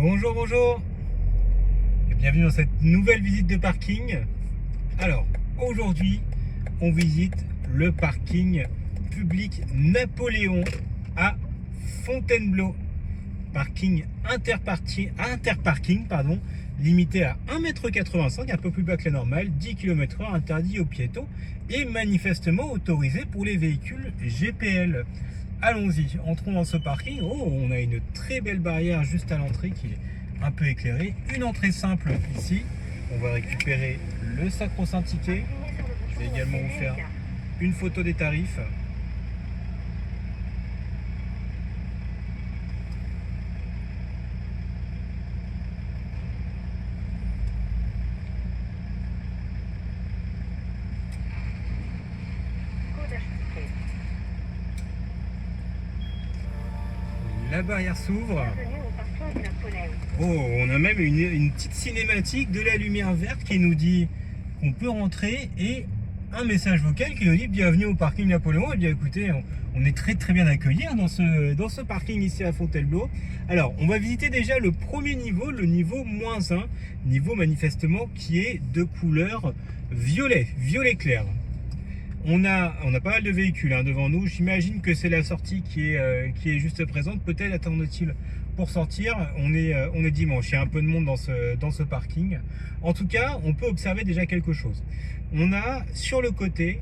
Bonjour, bonjour et bienvenue dans cette nouvelle visite de parking. Alors, aujourd'hui, on visite le parking public Napoléon à Fontainebleau. Parking interparking, limité à 1,85 m, un peu plus bas que la normale, 10 km/h, interdit aux piétons et manifestement autorisé pour les véhicules GPL. Allons-y, entrons dans ce parking. Oh, on a une très belle barrière juste à l'entrée qui est un peu éclairée. Une entrée simple ici. On va récupérer le sacro-saint ticket. Je vais également vous faire une photo des tarifs. La barrière s'ouvre. Oh, on a même une petite cinématique de la lumière verte qui nous dit qu'on peut rentrer et un message vocal qui nous dit bienvenue au parking Napoléon. Et bien écoutez, on est très bien accueillis dans ce parking ici à Fontainebleau. Alors, on va visiter déjà le premier niveau, le niveau -1, niveau manifestement qui est de couleur violet clair. On a pas mal de véhicules devant nous. J'imagine que c'est la sortie qui est juste présente. Peut-être attendent-ils pour sortir. On est dimanche. Il y a un peu de monde dans ce parking. En tout cas, on peut observer déjà quelque chose. On a sur le côté,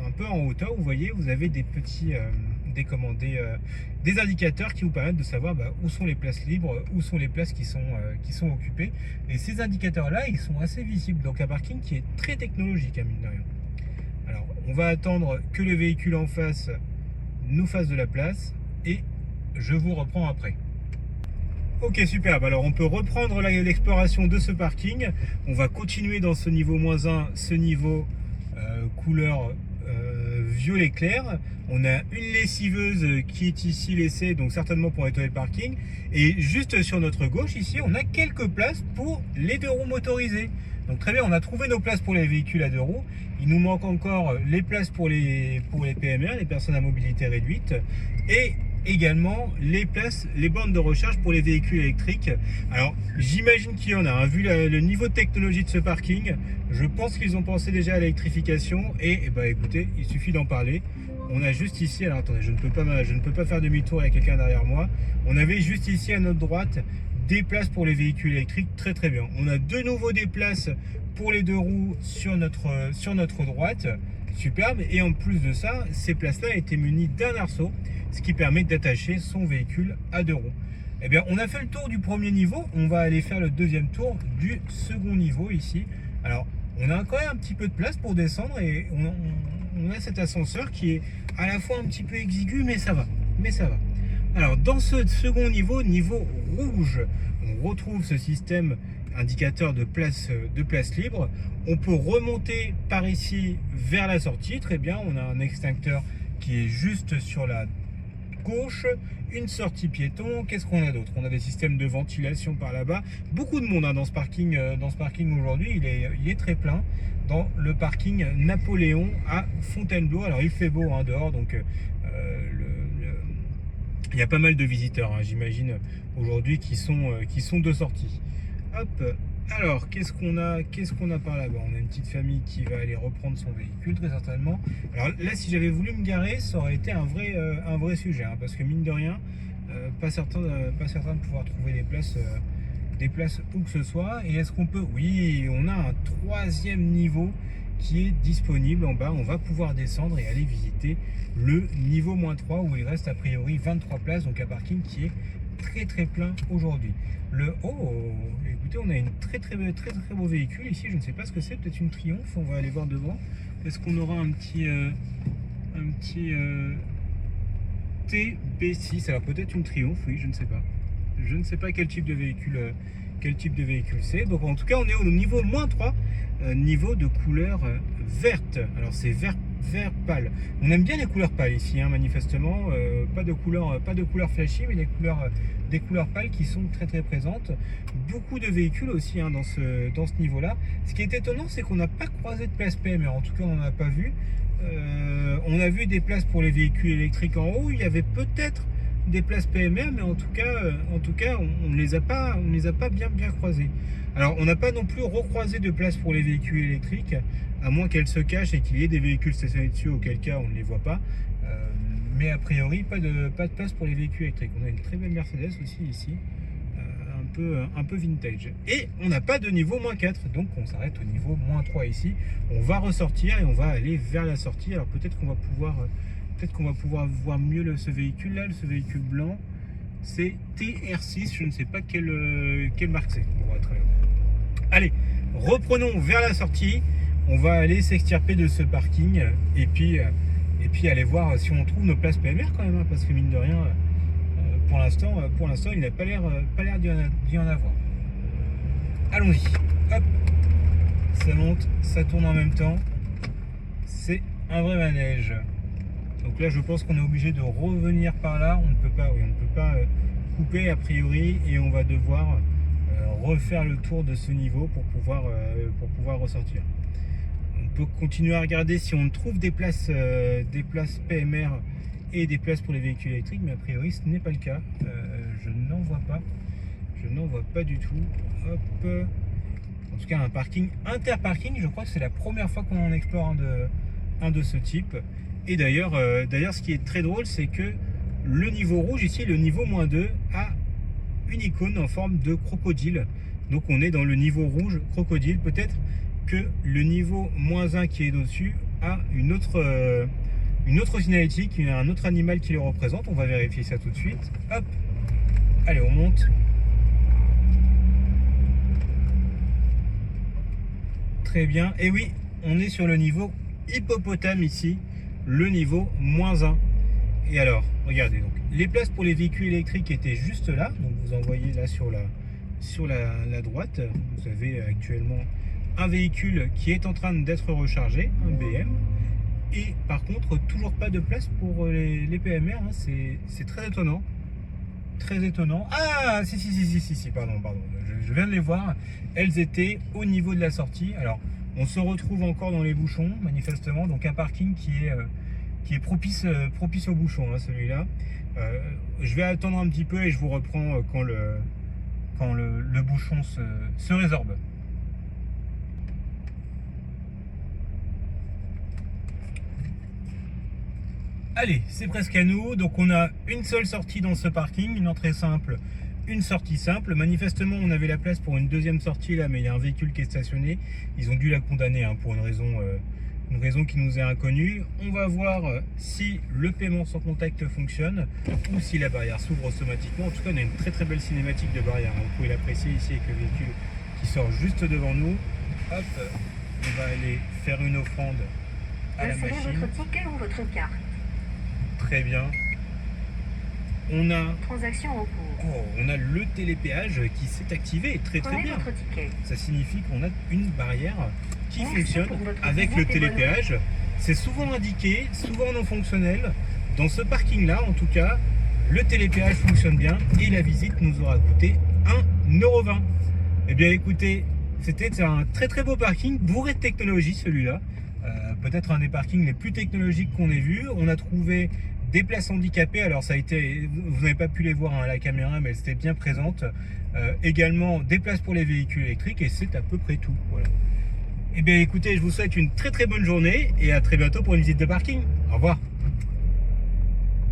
un peu en hauteur, vous voyez, vous avez des petits des indicateurs qui vous permettent de savoir où sont les places libres, où sont les places qui sont occupées. Et ces indicateurs-là, ils sont assez visibles. Donc un parking qui est très technologique, mine de rien. Alors, on va attendre que le véhicule en face nous fasse de la place et je vous reprends après. Ok, superbe. Alors, on peut reprendre l'exploration de ce parking. On va continuer dans ce niveau -1, ce niveau couleur violet clair. On a une lessiveuse qui est ici laissée, donc certainement pour nettoyer le parking. Et juste sur notre gauche, ici, on a quelques places pour les 2 roues motorisées. Donc très bien, on a trouvé nos places pour les véhicules à 2 roues. Il nous manque encore les places pour les PMR, les personnes à mobilité réduite, et également les bornes de recharge pour les véhicules électriques. Alors j'imagine qu'il y en a, vu le niveau de technologie de ce parking, je pense qu'ils ont pensé déjà à l'électrification et écoutez, il suffit d'en parler. On a juste ici, alors attendez, je ne peux pas faire demi-tour, il y a quelqu'un derrière moi. On avait juste ici à notre droite des places pour les véhicules électriques, très bien. On a de nouveau des places pour les 2 roues sur notre droite, superbe. Et en plus de ça, ces places-là étaient munies d'un arceau, ce qui permet d'attacher son véhicule à 2 roues. Eh bien, on a fait le tour du premier niveau, on va aller faire le deuxième tour du second niveau ici. Alors, on a quand même un petit peu de place pour descendre et on a cet ascenseur qui est à la fois un petit peu exigu, mais ça va. Alors, dans ce second niveau, niveau rouge, on retrouve ce système indicateur de place libre. On peut remonter par ici vers la sortie. Très bien, on a un extincteur qui est juste sur la gauche, une sortie piéton. Qu'est-ce qu'on a d'autre? On a des systèmes de ventilation par là-bas. Beaucoup de monde dans ce parking aujourd'hui. Il est très plein dans le parking Napoléon à Fontainebleau. Alors, il fait beau dehors, donc il y a pas mal de visiteurs, j'imagine, aujourd'hui qui sont de sortie. Hop. Alors, qu'est-ce qu'on a par là-bas? On a une petite famille qui va aller reprendre son véhicule, très certainement. Alors là, si j'avais voulu me garer, ça aurait été un vrai sujet, parce que mine de rien, pas certain de pouvoir trouver des places où que ce soit. Et est-ce qu'on peut... Oui, on a un 3e niveau qui est disponible en bas. On va pouvoir descendre et aller visiter le niveau -3 où il reste a priori 23 places, donc un parking qui est très plein aujourd'hui. Écoutez, on a une très beau véhicule ici. Je ne sais pas ce que c'est, peut-être une Triumph. On va aller voir devant. Est-ce qu'on aura un petit TB6? Alors peut-être une Triumph, oui, je ne sais pas quel type de véhicule c'est. Donc en tout cas, on est au niveau -3, niveau de couleur verte. Alors c'est vert pâle. On aime bien les couleurs pâles ici, manifestement. Pas de couleurs flashy, mais des couleurs pâles qui sont très présentes. Beaucoup de véhicules aussi dans ce niveau-là. Ce qui est étonnant, c'est qu'on n'a pas croisé de place PMR. En tout cas, on n'en a pas vu. On a vu des places pour les véhicules électriques en haut. Il y avait peut-être des places PMR, mais en tout cas, on ne les a pas bien croisées. Alors, on n'a pas non plus recroisé de places pour les véhicules électriques, à moins qu'elles se cachent et qu'il y ait des véhicules stationnés dessus, auquel cas on ne les voit pas. Mais a priori, pas de place pour les véhicules électriques. On a une très belle Mercedes aussi ici, un peu vintage. Et on n'a pas de niveau -4, donc on s'arrête au niveau -3 ici. On va ressortir et on va aller vers la sortie. Alors peut-être qu'on va pouvoir voir mieux ce véhicule là, ce véhicule blanc. C'est TR6, je ne sais pas quelle marque c'est. Bon, très bien. Allez, reprenons vers la sortie. On va aller s'extirper de ce parking et puis aller voir si on trouve nos places PMR quand même, hein, parce que mine de rien, pour l'instant, il n'a pas l'air d'y en avoir. Allons-y. Hop, ça monte, ça tourne en même temps. C'est un vrai manège. Donc là, je pense qu'on est obligé de revenir par là. On ne peut pas couper a priori, et on va devoir refaire le tour de ce niveau pour pouvoir ressortir. On peut continuer à regarder si on trouve des places PMR et des places pour les véhicules électriques, mais a priori ce n'est pas le cas. Je n'en vois pas du tout. Hop. En tout cas, un parking interparking, je crois que c'est la première fois qu'on en explore un de ce type. Et d'ailleurs, ce qui est très drôle, c'est que le niveau rouge ici, le niveau -2, a une icône en forme de crocodile. Donc on est dans le niveau rouge crocodile. Peut-être que le niveau -1 qui est au-dessus a une autre signalétique, un autre animal qui le représente. On va vérifier ça tout de suite. Hop, allez, on monte. Très bien. Et oui, on est sur le niveau hippopotame ici, le niveau -1. Et alors, regardez, donc les places pour les véhicules électriques étaient juste là. Donc vous en voyez là sur la droite. Vous avez actuellement un véhicule qui est en train d'être rechargé, un BM. Et par contre, toujours pas de place pour les PMR, hein. C'est très étonnant. Très étonnant. Ah, si, pardon. Je viens de les voir. Elles étaient au niveau de la sortie. Alors, on se retrouve encore dans les bouchons, manifestement. Donc, un parking qui est propice aux bouchons, hein, celui-là. Je vais attendre un petit peu et je vous reprends quand le bouchon se résorbe. Allez, c'est presque à nous. Donc on a une seule sortie dans ce parking, une entrée simple, une sortie simple. Manifestement, on avait la place pour une deuxième sortie là, mais il y a un véhicule qui est stationné. Ils ont dû la condamner, hein, pour une raison qui nous est inconnue. On va voir si le paiement sans contact fonctionne ou si la barrière s'ouvre automatiquement. En tout cas, on a une très belle cinématique de barrière, hein. Vous pouvez l'apprécier ici avec le véhicule qui sort juste devant nous. Hop, on va aller faire une offrande à la machine. Votre ticket ou votre carte. Très bien. On a transaction en cours. On a le télépéage qui s'est activé, très bien. Votre ticket. Ça signifie qu'on a une barrière qui fonctionne avec le télépéage. C'est souvent indiqué, souvent non fonctionnel. Dans ce parking là, en tout cas, le télépéage fonctionne bien et la visite nous aura coûté 1,20 €. Eh bien écoutez, c'était un très beau parking, bourré de technologie celui-là. Peut-être un des parkings les plus technologiques qu'on ait vu. On a trouvé des places handicapées. Alors ça a été, vous n'avez pas pu les voir, hein, à la caméra, mais elles étaient bien présentes. Également des places pour les véhicules électriques, et c'est à peu près tout. Voilà. Eh bien écoutez, je vous souhaite une très bonne journée et à très bientôt pour une visite de parking. Au revoir.